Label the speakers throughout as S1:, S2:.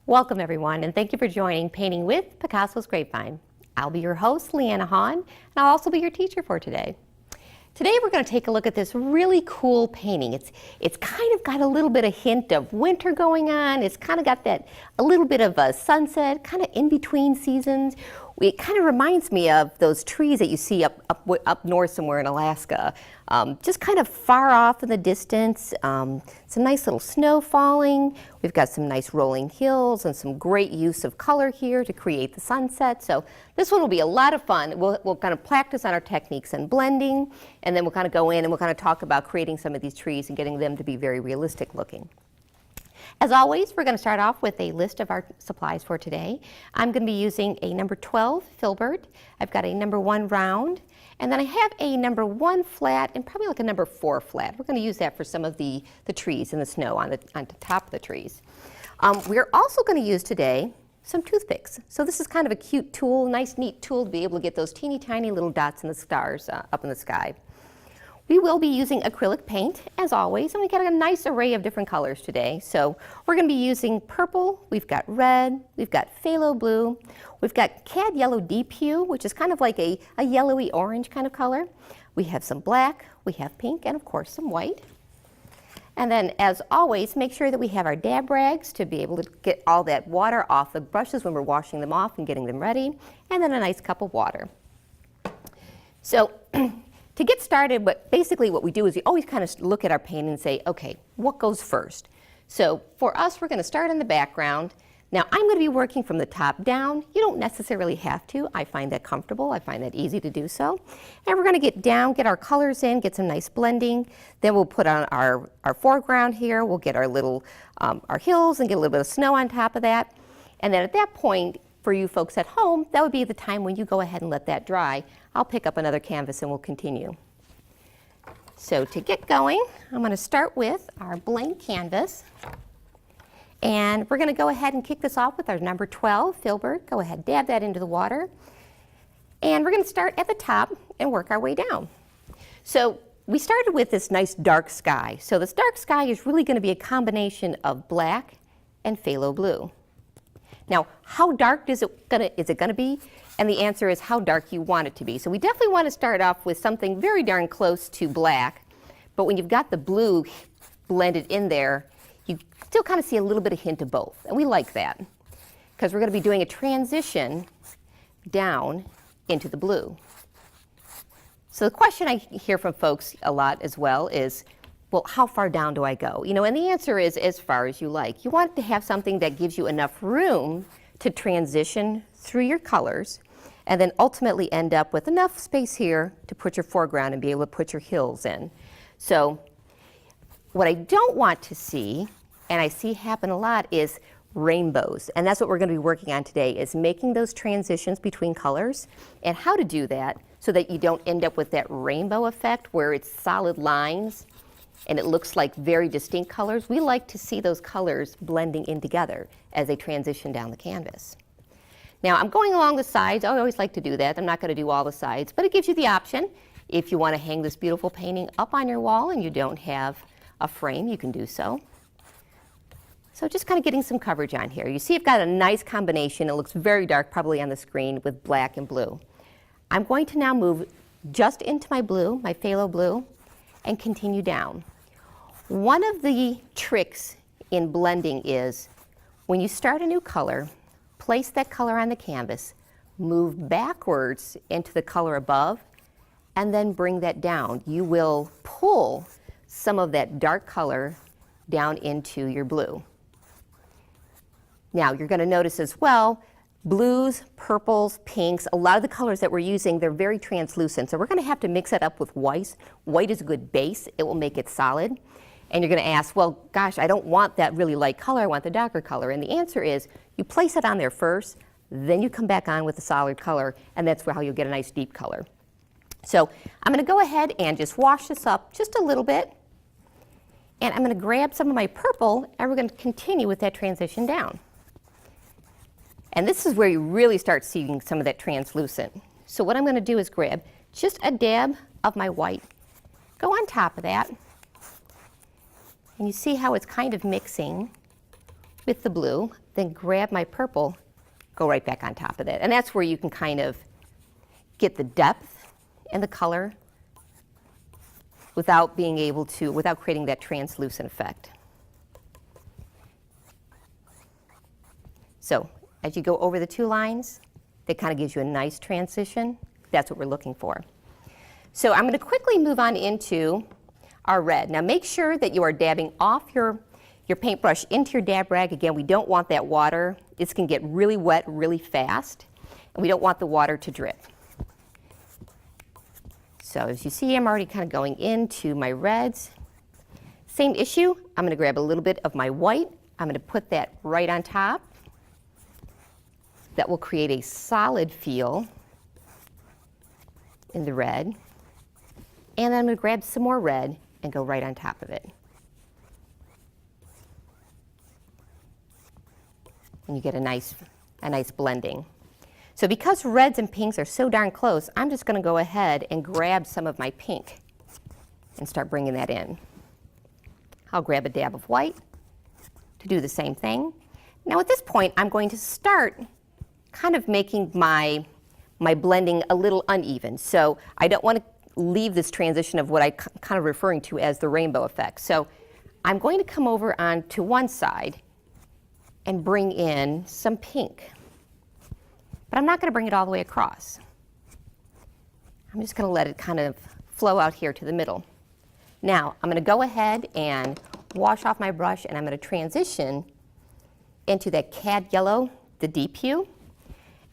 S1: Welcome everyone, and thank you for joining Painting with Picasso's Grapevine. I'll be your host, Leanna Hahn, and I'll also be your teacher for today. Today we're going to take a look at this really cool painting. It's kind of got a little bit of hint of winter going on. It's kind of got that a little bit of a sunset, kind of in between seasons. It kind of reminds me of those trees that you see up north somewhere in Alaska. Just kind of far off in the distance. Some nice little snow falling. We've got some nice rolling hills and some great use of color here to create the sunset. So this one will be a lot of fun. We'll kind of practice on our techniques and blending, and then we'll kind of go in and we'll kind of talk about creating some of these trees and getting them to be very realistic looking. As always, we're going to start off with a list of our supplies for today. I'm going to be using a number 12 filbert. I've got a number 1 round, and then I have a number 1 flat and probably like a number 4 flat. We're going to use that for some of the trees and the snow on the top of the trees. We're also going to use today some toothpicks. So this is kind of a cute tool, nice neat tool to be able to get those teeny tiny little dots and the stars up in the sky. We will be using acrylic paint, as always, and we got a nice array of different colors today. So we're going to be using purple, we've got red, we've got phthalo blue, we've got cad yellow deep hue, which is kind of like a yellowy orange kind of color. We have some black, we have pink, and of course some white. And then, as always, make sure that we have our dab rags to be able to get all that water off the brushes when we're washing them off and getting them ready, and then a nice cup of water. So, to get started, basically what we do is we always kind of look at our paint and say, okay, what goes first? So for us, we're going to start in the background. Now I'm going to be working from the top down. You don't necessarily have to. I find that comfortable. I find that easy to do so. And we're going to get down, get our colors in, get some nice blending. Then we'll put on our foreground here. We'll get our little, our hills and get a little bit of snow on top of that. And then at that point, for you folks at home, that would be the time when you go ahead and let that dry. I'll pick up another canvas and we'll continue. So to get going, I'm going to start with our blank canvas. And we're going to go ahead and kick this off with our number 12 filbert. Go ahead, dab that into the water. And we're going to start at the top and work our way down. So we started with this nice dark sky. So this dark sky is really going to be a combination of black and phthalo blue. Now, how dark is it going to be? And the answer is how dark you want it to be. So we definitely want to start off with something very darn close to black. But when you've got the blue blended in there, you still kind of see a little bit of hint of both. And we like that because we're going to be doing a transition down into the blue. So the question I hear from folks a lot as well is, well, how far down do I go? You know, and the answer is as far as you like. You want to have something that gives you enough room to transition through your colors and then ultimately end up with enough space here to put your foreground and be able to put your hills in. So what I don't want to see, and I see happen a lot, is rainbows. And that's what we're going to be working on today, is making those transitions between colors and how to do that so that you don't end up with that rainbow effect where it's solid lines and it looks like very distinct colors. We like to see those colors blending in together as they transition down the canvas. Now I'm going along the sides. I always like to do that. I'm not going to do all the sides, but it gives you the option. If you want to hang this beautiful painting up on your wall and you don't have a frame, you can do so. So just kind of getting some coverage on here. You see I've got a nice combination. It looks very dark probably on the screen with black and blue. I'm going to now move just into my blue, my phthalo blue, and continue down. One of the tricks in blending is when you start a new color, place that color on the canvas, move backwards into the color above, and then bring that down. You will pull some of that dark color down into your blue. Now you're going to notice as well, blues, purples, pinks, a lot of the colors that we're using, they're very translucent. So we're going to have to mix that up with white. White is a good base. It will make it solid. And you're going to ask, well, gosh, I don't want that really light color. I want the darker color. And the answer is you place it on there first, then you come back on with the solid color, and that's how you'll get a nice deep color. So I'm going to go ahead and just wash this up just a little bit. And I'm going to grab some of my purple, and we're going to continue with that transition down. And this is where you really start seeing some of that translucent. So what I'm going to do is grab just a dab of my white, go on top of that, and you see how it's kind of mixing with the blue. then grab my purple, go right back on top of that. And that's where you can kind of get the depth and the color without creating that translucent effect. So as you go over the two lines, that kind of gives you a nice transition. That's what we're looking for. So I'm going to quickly move on into our red. Now make sure that you are dabbing off your paintbrush into your dab rag. Again, we don't want that water. This can get really wet really fast, and we don't want the water to drip. So as you see, I'm already kind of going into my reds. Same issue, I'm going to grab a little bit of my white. I'm going to put that right on top. That will create a solid feel in the red. And then I'm going to grab some more red and go right on top of it. And you get a nice blending. So because reds and pinks are so darn close, I'm just going to go ahead and grab some of my pink and start bringing that in. I'll grab a dab of white to do the same thing. Now at this point, I'm going to start kind of making my blending a little uneven. So I don't want to leave this transition of what I'm kind of referring to as the rainbow effect. So I'm going to come over onto one side and bring in some pink. But I'm not going to bring it all the way across. I'm just going to let it kind of flow out here to the middle. Now, I'm going to go ahead and wash off my brush, and I'm going to transition into that cad yellow, the deep hue.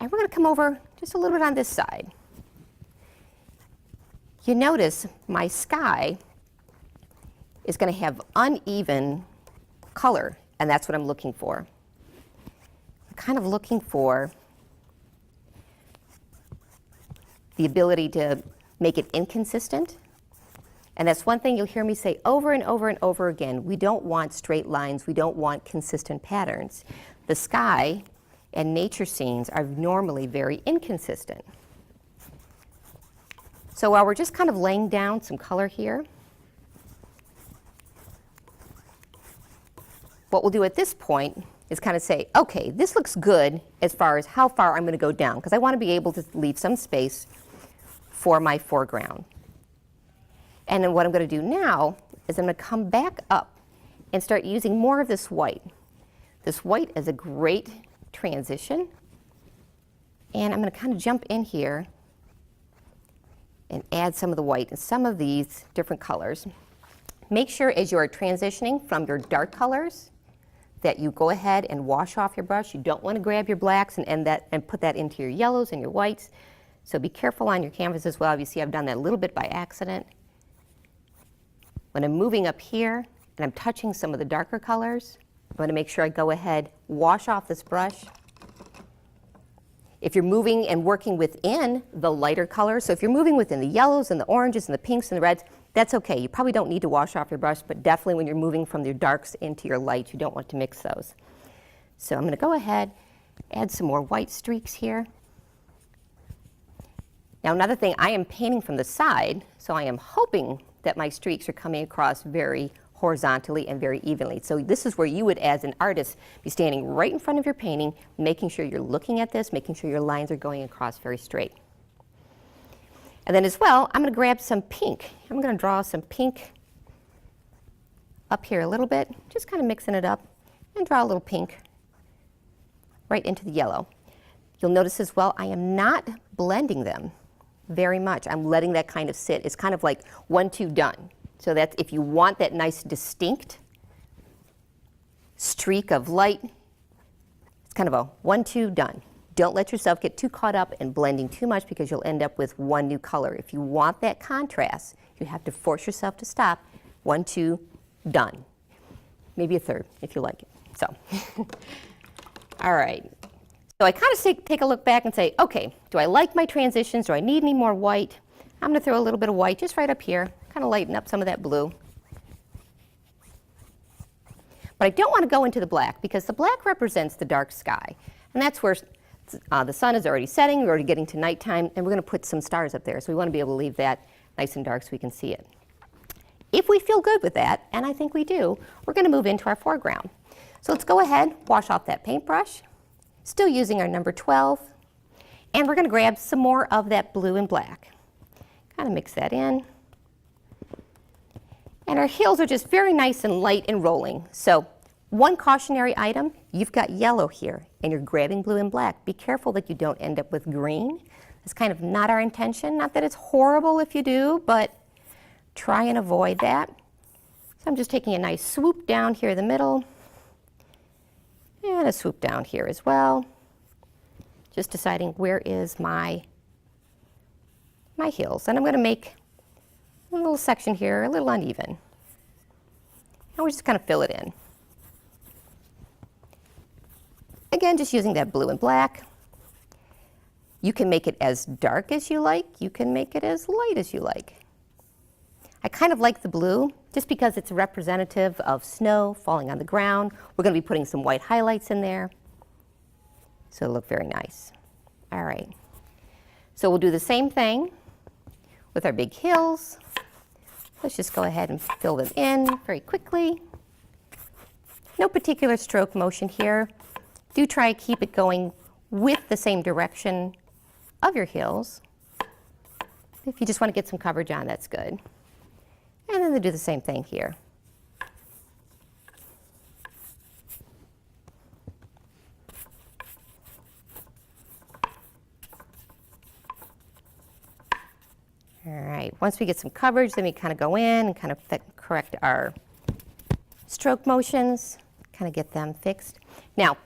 S1: And we're going to come over just a little bit on this side. You notice my sky is going to have uneven color, and that's what I'm looking for. I'm kind of looking for the ability to make it inconsistent. And that's one thing you'll hear me say over and over and over again. We don't want straight lines. We don't want consistent patterns. The sky and nature scenes are normally very inconsistent. So while we're just kind of laying down some color here, what we'll do at this point is kind of say, okay, this looks good as far as how far I'm going to go down, because I want to be able to leave some space for my foreground. And then what I'm going to do now is I'm going to come back up and start using more of this white. This white is a great transition. And I'm going to kind of jump in here and add some of the white in some of these different colors. Make sure as you are transitioning from your dark colors that you go ahead and wash off your brush. You don't want to grab your blacks and put that into your yellows and your whites. So be careful on your canvas as well. You see I've done that a little bit by accident. When I'm moving up here and I'm touching some of the darker colors, I'm going to make sure I go ahead, wash off this brush. If you're moving and working within the lighter colors, so if you're moving within the yellows and the oranges and the pinks and the reds, that's okay. You probably don't need to wash off your brush, but definitely when you're moving from your darks into your lights, you don't want to mix those. So I'm going to go ahead, add some more white streaks here. Now another thing, I am painting from the side, so I am hoping that my streaks are coming across very horizontally and very evenly. So this is where you would, as an artist, be standing right in front of your painting, making sure you're looking at this, making sure your lines are going across very straight. And then as well, I'm going to grab some pink. I'm going to draw some pink up here a little bit, just kind of mixing it up, and draw a little pink right into the yellow. You'll notice as well, I am not blending them very much. I'm letting that kind of sit. It's kind of like 1, 2, done. So that's if you want that nice distinct streak of light, it's kind of a 1, 2, done. Don't let yourself get too caught up in blending too much because you'll end up with one new color. If you want that contrast, you have to force yourself to stop. 1, 2, done. Maybe a third if you like it. So, all right. So I kind of take a look back and say, okay, do I like my transitions? Do I need any more white? I'm going to throw a little bit of white just right up here, kind of lighten up some of that blue. But I don't want to go into the black because the black represents the dark sky. And that's where the sun is already setting, we're already getting to nighttime, and we're going to put some stars up there. So we want to be able to leave that nice and dark so we can see it. If we feel good with that, and I think we do, we're going to move into our foreground. So let's go ahead, wash off that paintbrush, still using our number 12, and we're going to grab some more of that blue and black. Kind of mix that in. And our hills are just very nice and light and rolling. So one cautionary item, you've got yellow here and you're grabbing blue and black. Be careful that you don't end up with green. It's kind of not our intention. Not that it's horrible if you do, but try and avoid that. So I'm just taking a nice swoop down here in the middle and a swoop down here as well. Just deciding where is my hills. And I'm going to make a little section here, a little uneven. And we're just kind of fill it in. Again, just using that blue and black. You can make it as dark as you like. You can make it as light as you like. I kind of like the blue just because it's representative of snow falling on the ground. We're going to be putting some white highlights in there. So it'll look very nice. All right. So we'll do the same thing with our big hills. Let's just go ahead and fill them in very quickly. No particular stroke motion here. Do try to keep it going with the same direction of your hills. If you just want to get some coverage on, that's good. And then they do the same thing here. All right, once we get some coverage, then we kind of go in and kind of correct our stroke motions, kind of get them fixed. Now,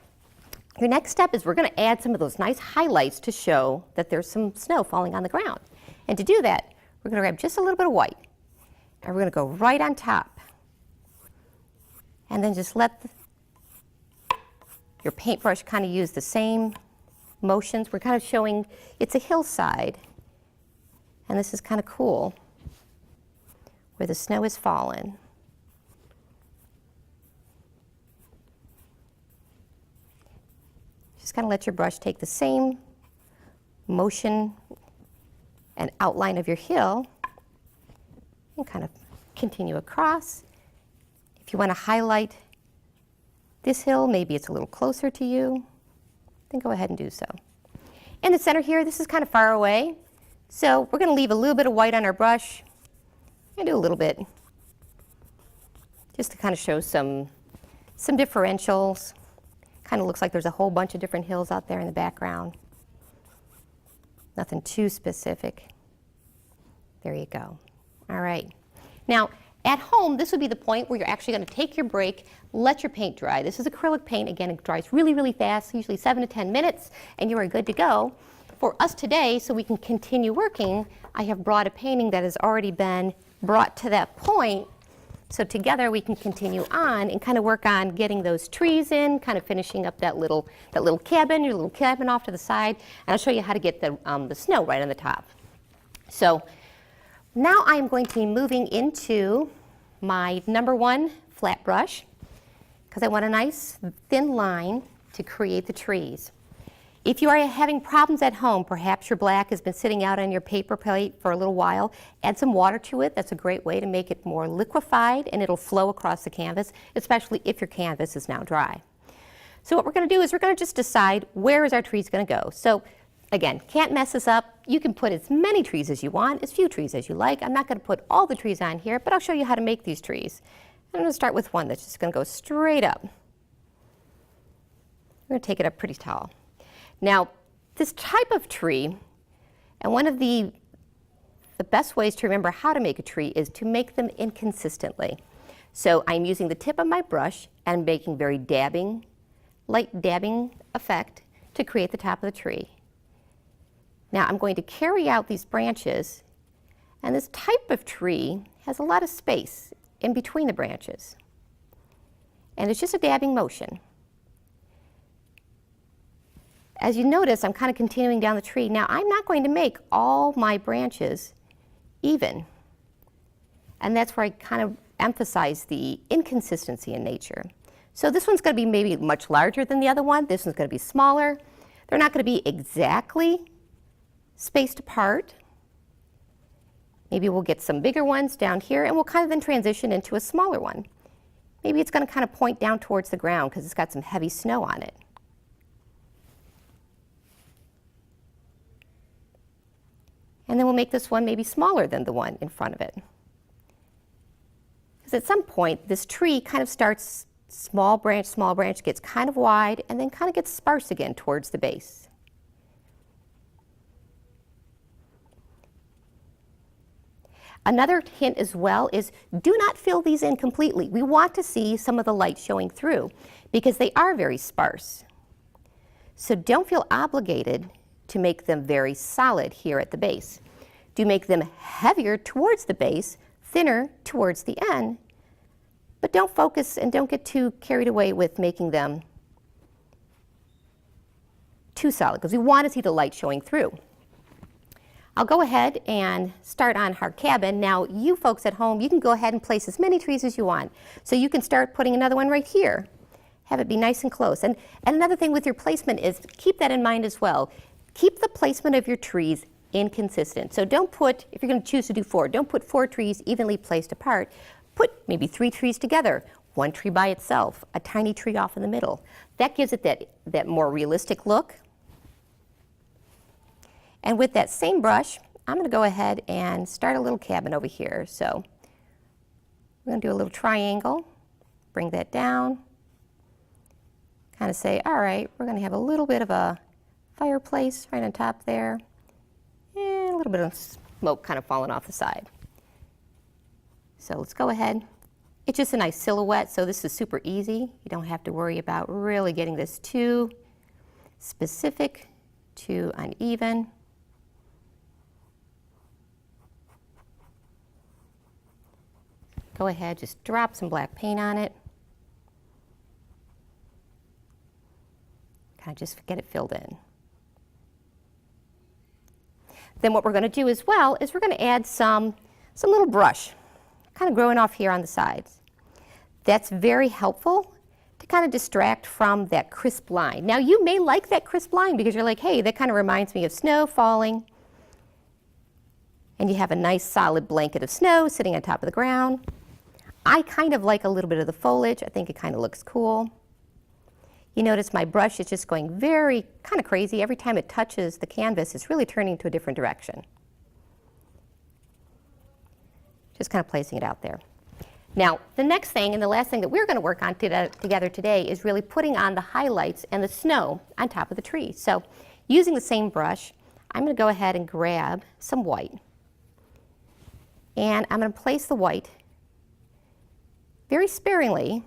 S1: your next step is we're going to add some of those nice highlights to show that there's some snow falling on the ground. And to do that, we're going to grab just a little bit of white, and we're going to go right on top. And then just let your paintbrush kind of use the same motions. We're kind of showing it's a hillside. And this is kind of cool, where the snow has fallen. Just kind of let your brush take the same motion and outline of your hill and kind of continue across. If you want to highlight this hill, maybe it's a little closer to you, then go ahead and do so. In the center here, this is kind of far away. So we're going to leave a little bit of white on our brush and do a little bit just to kind of show some differentials. Kind of looks like there's a whole bunch of different hills out there in the background. Nothing too specific. There you go. All right. Now, at home, this would be the point where you're actually going to take your break, let your paint dry. This is acrylic paint. Again, it dries really, really fast, usually 7 to 10 minutes, and you are good to go. For us today, so we can continue working, I have brought a painting that has already been brought to that point. So together we can continue on and kind of work on getting those trees in, kind of finishing up that little cabin, your little cabin off to the side, and I'll show you how to get the snow right on the top. So now I'm going to be moving into my number 1 flat brush because I want a nice thin line to create the trees. If you are having problems at home, perhaps your black has been sitting out on your paper plate for a little while, add some water to it. That's a great way to make it more liquefied and it'll flow across the canvas, especially if your canvas is now dry. So what we're going to do is we're going to just decide where is our trees going to go. So again, can't mess this up. You can put as many trees as you want, as few trees as you like. I'm not going to put all the trees on here, but I'll show you how to make these trees. I'm going to start with one that's just going to go straight up. I'm going to take it up pretty tall. Now, this type of tree, and one of the best ways to remember how to make a tree is to make them inconsistently. So I'm using the tip of my brush and making very light dabbing effect to create the top of the tree. Now I'm going to carry out these branches, and this type of tree has a lot of space in between the branches. And it's just a dabbing motion. As you notice, I'm kind of continuing down the tree. Now, I'm not going to make all my branches even. And that's where I kind of emphasize the inconsistency in nature. So this one's going to be maybe much larger than the other one. This one's going to be smaller. They're not going to be exactly spaced apart. Maybe we'll get some bigger ones down here, and we'll kind of then transition into a smaller one. maybe it's going to kind of point down towards the ground because it's got some heavy snow on it. And then we'll make this one maybe smaller than the one in front of it. Because at some point, this tree kind of starts small branch, gets kind of wide, and then kind of gets sparse again towards the base. Another hint as well is do not fill these in completely. We want to see some of the light showing through because they are very sparse. So don't feel obligated to make them very solid here at the base. Do make them heavier towards the base, thinner towards the end, but don't focus and don't get too carried away with making them too solid because we want to see the light showing through. I'll go ahead and start on our cabin. Now you folks at home, you can go ahead and place as many trees as you want. So you can start putting another one right here. Have it be nice and close. And another thing with your placement is keep that in mind as well. Keep the placement of your trees inconsistent. So don't put, if you're going to choose to do 4, don't put 4 trees evenly placed apart. Put maybe 3 trees together, 1 tree by itself, a tiny tree off in the middle. That gives it that more realistic look. And with that same brush, I'm going to go ahead and start a little cabin over here. So we're going to do a little triangle, bring that down, kind of say, all right, we're going to have a little bit of a fireplace right on top there, and a little bit of smoke kind of falling off the side. So let's go ahead. It's just a nice silhouette, so this is super easy. You don't have to worry about really getting this too specific, too uneven. Go ahead, just drop some black paint on it. Kind of just get it filled in. Then what we're going to do as well is we're going to add some little brush, kind of growing off here on the sides. That's very helpful to kind of distract from that crisp line. Now you may like that crisp line because you're like, hey, that kind of reminds me of snow falling. And you have a nice solid blanket of snow sitting on top of the ground. I kind of like a little bit of the foliage. I think it kind of looks cool. You notice my brush is just going very kind of crazy. Every time it touches the canvas, it's really turning to a different direction. Just kind of placing it out there. Now, the next thing and the last thing that we're going to work on together today is really putting on the highlights and the snow on top of the tree. So using the same brush, I'm going to go ahead and grab some white. And I'm going to place the white very sparingly,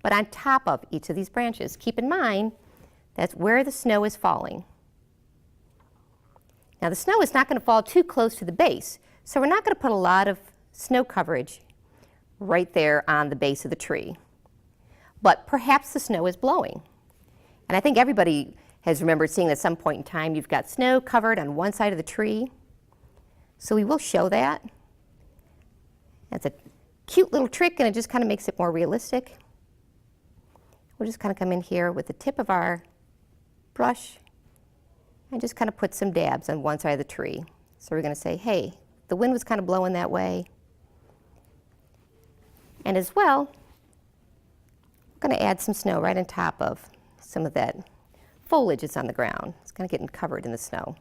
S1: but on top of each of these branches. Keep in mind, that's where the snow is falling. Now the snow is not going to fall too close to the base, so we're not going to put a lot of snow coverage right there on the base of the tree. But perhaps the snow is blowing. And I think everybody has remembered seeing at some point in time you've got snow covered on one side of the tree. So we will show that. That's a cute little trick, and it just kind of makes it more realistic. We'll just kind of come in here with the tip of our brush and just kind of put some dabs on one side of the tree. So we're going to say, hey, the wind was kind of blowing that way. And as well, we're going to add some snow right on top of some of that foliage that's on the ground. It's kind of getting covered in the snow.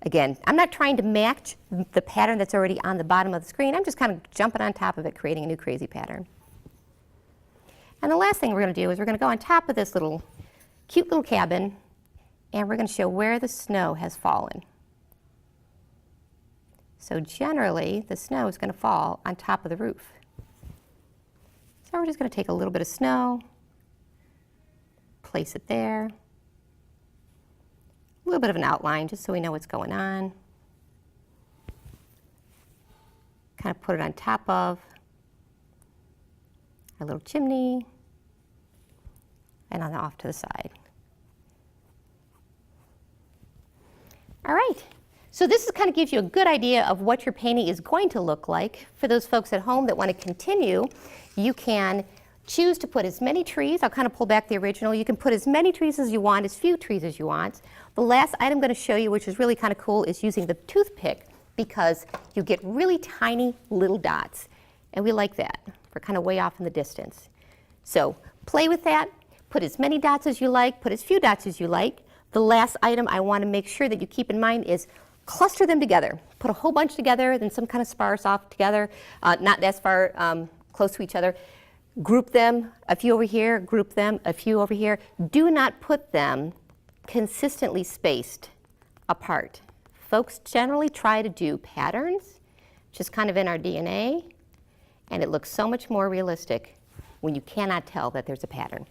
S1: Again, I'm not trying to match the pattern that's already on the bottom of the screen. I'm just kind of jumping on top of it, creating a new crazy pattern. And the last thing we're going to do is we're going to go on top of this little cute little cabin, and we're going to show where the snow has fallen. So generally, the snow is going to fall on top of the roof. So we're just going to take a little bit of snow, place it there, a little bit of an outline just so we know what's going on. Kind of put it on top of our little chimney and on off to the side. All right, so this kind of gives you a good idea of what your painting is going to look like. For those folks at home that want to continue, you can choose to put as many trees. I'll kind of pull back the original. You can put as many trees as you want, as few trees as you want. The last item I'm going to show you, which is really kind of cool, is using the toothpick, because you get really tiny little dots. and we like that. We're kind of way off in the distance. So play with that, put as many dots as you like, put as few dots as you like. The last item I want to make sure that you keep in mind is cluster them together. Put a whole bunch together, then some kind of sparse off together, not that far close to each other. Group them, a few over here, group them, a few over here. Do not put them consistently spaced apart. Folks generally try to do patterns, just kind of in our DNA, and it looks so much more realistic when you cannot tell that there's a pattern.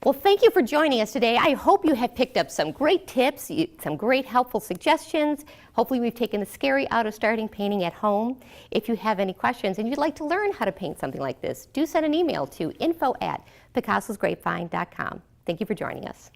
S1: Well, thank you for joining us today. I hope you have picked up some great tips, some great helpful suggestions. Hopefully we've taken the scary out of starting painting at home. If you have any questions and you'd like to learn how to paint something like this, do send an email to info@picassosgrapevine.com. Thank you for joining us.